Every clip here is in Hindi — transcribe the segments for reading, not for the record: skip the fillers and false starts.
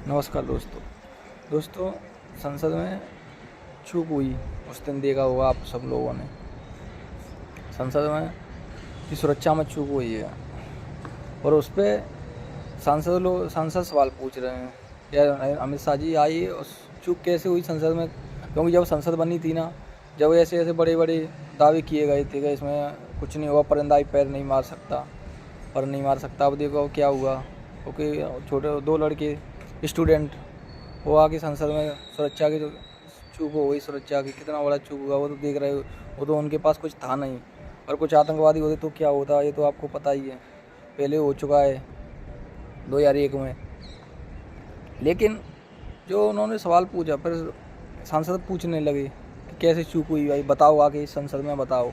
नमस्कार दोस्तों संसद में चूक हुई उस दिन देखा होगा आप सब लोगों ने। संसद में की सुरक्षा में चूक हुई है और उस पर सांसद सवाल पूछ रहे हैं या अमित शाह जी आई उस चूक कैसे हुई संसद में, क्योंकि जब संसद बनी थी ना, जब ऐसे बड़े बड़े दावे किए गए थे कि इसमें कुछ नहीं हुआ, परिंदा ही पैर नहीं मार सकता। अब देखो क्या हुआ। ओके, छोटे दो लड़के स्टूडेंट वो आके संसद में सुरक्षा की चूक हो गई। सुरक्षा की कितना बड़ा चूक हुआ वो तो देख रहे हो। वो तो उनके पास कुछ था नहीं, और कुछ आतंकवादी होते तो क्या होता ये तो आपको पता ही है, पहले हो चुका है 2001 में। लेकिन जो उन्होंने सवाल पूछा, फिर सांसद पूछने लगे कि कैसे चूक हुई भाई, बताओ आके संसद में बताओ।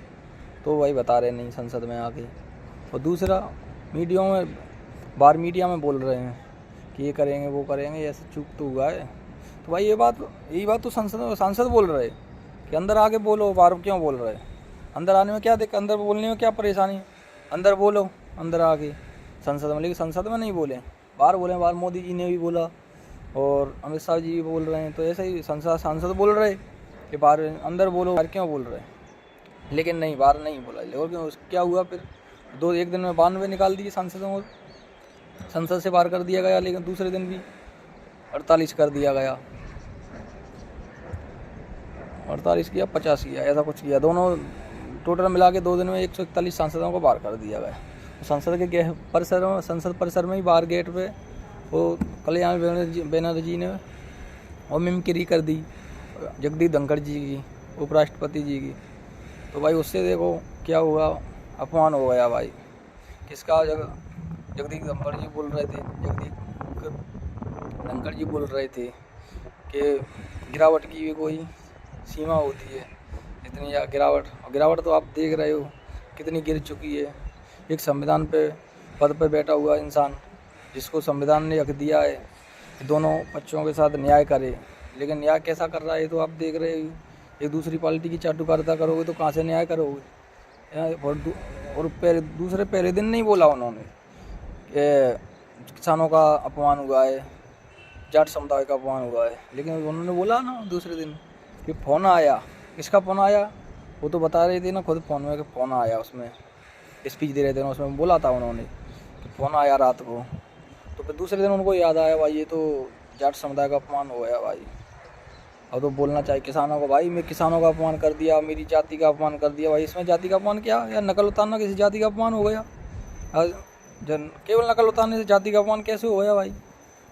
तो भाई बता रहे नहीं संसद में आके। और दूसरा मीडिया में बोल रहे हैं कि ये करेंगे वो करेंगे, ऐसे चूक तो हुआ है। तो भाई यही बात तो सांसद बोल रहे कि अंदर आके बोलो, बाहर क्यों बोल रहे? अंदर आने में क्या दिक्कत, अंदर बोलने में क्या परेशानी है? अंदर बोलो अंदर आके संसद में, लेकिन संसद में नहीं बोले, बाहर बोले। बाहर मोदी जी ने भी बोला और अमित शाह जी भी बोल रहे हैं, तो ऐसे ही सांसद बोल रहे कि बाहर अंदर बोलो, बाहर क्यों बोल रहे? लेकिन नहीं, बाहर नहीं बोला। लेकिन क्या हुआ फिर, एक दिन में 92 निकाल दिए सांसदों को, संसद से बाहर कर दिया गया। लेकिन दूसरे दिन भी 48 कर दिया गया, 48 किया 50 किया, ऐसा कुछ किया। दोनों टोटल मिला के 2 दिन में 141 सांसदों को बाहर कर दिया गया। संसद परिसर में ही बाहर गेट पे वो कल्याण बनर्जी ने वो मिमिक्री कर दी जगदीप धनखड़ जी की, उपराष्ट्रपति जी की। तो भाई उससे देखो क्या हुआ, अपमान हो गया भाई। किसका? जगदीप धनखड़ जी बोल रहे थे कि गिरावट की भी कोई सीमा होती है। इतनी गिरावट तो आप देख रहे हो कितनी गिर चुकी है। एक संविधान पे पद पे बैठा हुआ इंसान, जिसको संविधान ने हक दिया है कि दोनों पक्षों के साथ न्याय करे, लेकिन न्याय कैसा कर रहा है तो आप देख रहे हो। एक दूसरी पार्टी की चाटुकारिता करोगे तो कहाँ से न्याय करोगे? और पहले दिन नहीं बोला उन्होंने कि किसानों का अपमान हुआ है, जाट समुदाय का अपमान हुआ है, लेकिन उन्होंने बोला ना दूसरे दिन कि फ़ोन आया। किसका फ़ोन आया वो तो बता रहे थे ना खुद, फ़ोन में कि फ़ोन आया, उसमें स्पीच दे रहे थे ना, उसमें बोला था उन्होंने कि फ़ोन आया रात को। तो फिर दूसरे दिन उनको याद आया भाई ये तो जाट समुदाय का अपमान हो गया भाई। अब तो बोलना चाहिए किसानों को, भाई मैं किसानों का अपमान कर दिया, मेरी जाति का अपमान कर दिया। भाई इसमें जाति का अपमान क्या, या नकल उतारना किसी जाति का अपमान हो गया? केवल नकल उतारने से जाति का अपमान कैसे हो गया भाई?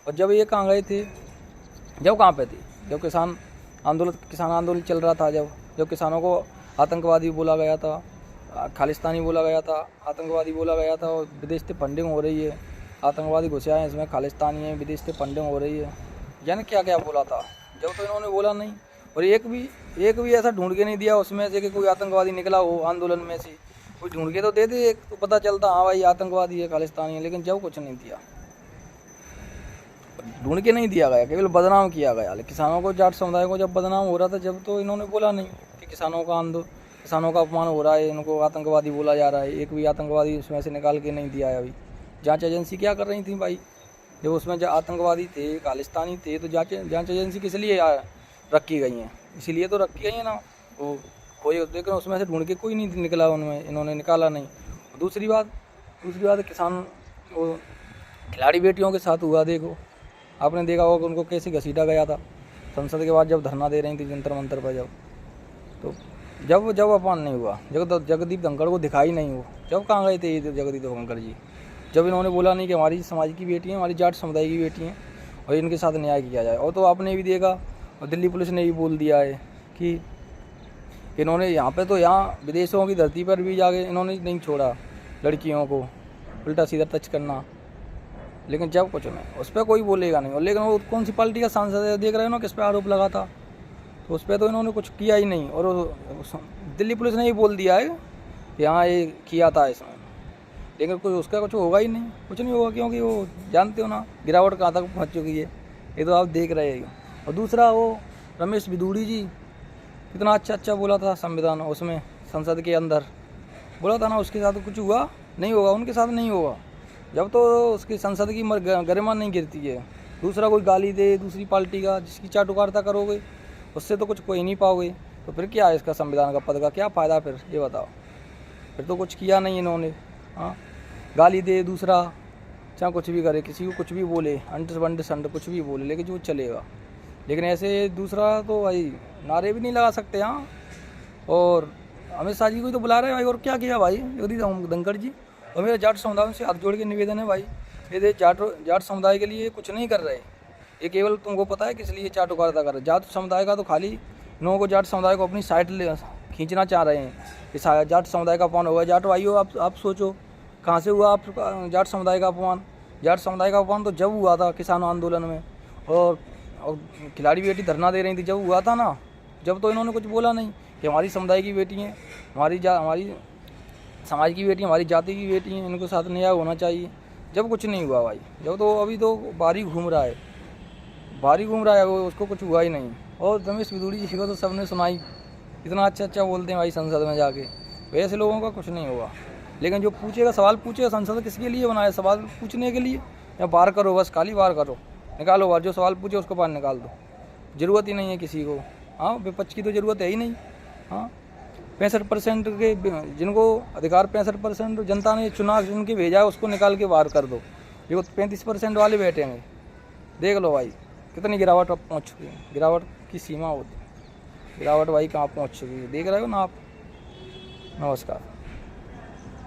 और जब ये कहाँ गए थे, जब कहाँ पे थे, जब किसान आंदोलन चल रहा था, जब किसानों को आतंकवादी बोला गया था, खालिस्तानी बोला गया था, आतंकवादी बोला गया था, और विदेश से फंडिंग हो रही है, आतंकवादी घुसे आए इसमें, खालिस्तानी है, विदेश से फंडिंग हो रही है, यानी क्या क्या बोला था। जब तो इन्होंने बोला नहीं, और एक भी ऐसा ढूंढ के नहीं दिया उसमें से कि कोई आतंकवादी निकला हो आंदोलन में से। कोई ढूंढ के तो दे दे, एक तो पता चलता हाँ भाई आतंकवादी है, खालिस्तानी है, लेकिन जब कुछ नहीं दिया, ढूंढ के नहीं दिया गया, केवल बदनाम किया गया। किसानों को, जाट समुदाय को जब बदनाम हो रहा था, जब तो इन्होंने बोला नहीं कि किसानों का अपमान हो रहा है, इनको आतंकवादी बोला जा रहा है। एक भी आतंकवादी उसमें से निकाल के नहीं दिया है। अभी जांच एजेंसी क्या कर रही थी भाई, जब उसमें जो आतंकवादी थे, खालिस्तानी थे, तो जांच एजेंसी किस लिए रखी गई हैं? इसीलिए तो रखी गई है ना। वो कोई, लेकिन उसमें से ढूंढ के कोई नहीं निकला, उनमें इन्होंने निकाला नहीं। दूसरी बात किसान वो खिलाड़ी बेटियों के साथ हुआ। देखो आपने देखा होगा उनको कैसे घसीटा गया था संसद के बाद, जब धरना दे रही थी जंतर मंतर पर। जब अपमान नहीं हुआ, जगदीप धनखड़ को दिखाई नहीं हो, जब कहाँ गए थे ये जगदीप धनखड़ जी? जब इन्होंने बोला नहीं कि हमारी समाज की बेटी हैं, हमारी जाट समुदाय की बेटी हैं, और इनके साथ न्याय किया जाए। और तो आपने भी देखा, और दिल्ली पुलिस ने भी बोल दिया है कि इन्होंने यहाँ विदेशों की धरती पर भी जाके इन्होंने नहीं छोड़ा लड़कियों को उल्टा सीधा टच करना। लेकिन जब कुछ नहीं, उस पर कोई बोलेगा नहीं। और लेकिन वो कौन सी पार्टी का सांसद है, देख रहे हो ना किस पे आरोप लगा था, तो उस पर तो इन्होंने कुछ किया ही नहीं। और दिल्ली पुलिस ने ही बोल दिया है कि हाँ ये किया था इसमें, लेकिन कुछ होगा ही नहीं, कुछ नहीं होगा, क्योंकि वो जानते हो ना गिरावट कहाँ तक पहुँच चुकी है, ये तो आप देख रहे हो। और दूसरा वो रमेश बिधूड़ी जी कितना अच्छा बोला था संविधान, उसमें संसद के अंदर बोला था ना, उसके साथ कुछ हुआ नहीं होगा, उनके साथ नहीं होगा। जब तो उसकी संसद की गरिमा नहीं गिरती है, दूसरा कोई गाली दे दूसरी पार्टी का, जिसकी चाटुकारिता करोगे उससे तो कुछ कोई नहीं पाओगे, तो फिर क्या है इसका संविधान का पद का क्या फ़ायदा फिर, ये बताओ। फिर तो कुछ किया नहीं इन्होंने। हाँ, गाली दे दूसरा, चाहे कुछ भी करे, किसी को कुछ भी बोले, अंट बंट संड कुछ भी बोले, लेकिन जो चलेगा। लेकिन ऐसे दूसरा तो भाई नारे भी नहीं लगा सकते। हाँ, और अमित शाह जी को तो बुला रहे हैं भाई, और क्या किया भाई जगदीप धनखड़ जी। और मेरा जाट समुदाय से हाथ जोड़ के निवेदन है भाई, ये जाट समुदाय के लिए कुछ नहीं कर रहे, ये केवल तुमको पता है किस लिए चाटुकारिता कर रहे। जाट समुदाय का तो खाली लोगों को, जाट समुदाय को अपनी साइड खींचना चाह रहे हैं कि जाट समुदाय का अपमान हुआ। जाट भाइयों, आप सोचो कहाँ से हुआ आप जाट समुदाय का अपमान। जाट समुदाय का अपमान तो जब हुआ था किसान आंदोलन में, और खिलाड़ी बेटी धरना दे रही थी जब हुआ था ना, जब तो इन्होंने कुछ बोला नहीं कि हमारी समुदाय की बेटी हैं, हमारी समाज की बेटी, हमारी जाति की बेटी हैं, इनको साथ न्याय होना चाहिए। जब कुछ नहीं हुआ भाई, जब तो अभी तो बारी घूम रहा है वो, उसको कुछ हुआ ही नहीं। और रमेश बिधूड़ी जी को तो सबने सुनाई, इतना अच्छा बोलते हैं भाई संसद में जाके, वैसे लोगों का कुछ नहीं हुआ। लेकिन जो पूछेगा, सवाल पूछेगा, संसद किसके लिए बनाया, सवाल पूछने के लिए, या बाहर करो, बस खाली बाहर करो, निकालो बाहर, जो सवाल पूछे उसको बाहर निकाल दो, ज़रूरत ही नहीं है किसी को। हाँ, विपक्ष की तो ज़रूरत है ही नहीं। हाँ, 65% के जिनको अधिकार 65% जनता ने चुनाव जिनके भेजा है उसको निकाल के बाहर कर दो, ये 35% वाले बैठेंगे। देख लो भाई कितनी गिरावट अब पहुँच चुकी है, गिरावट की सीमा होती है, गिरावट भाई कहाँ पहुँच चुकी है, देख रहे हो ना आप। नमस्कार।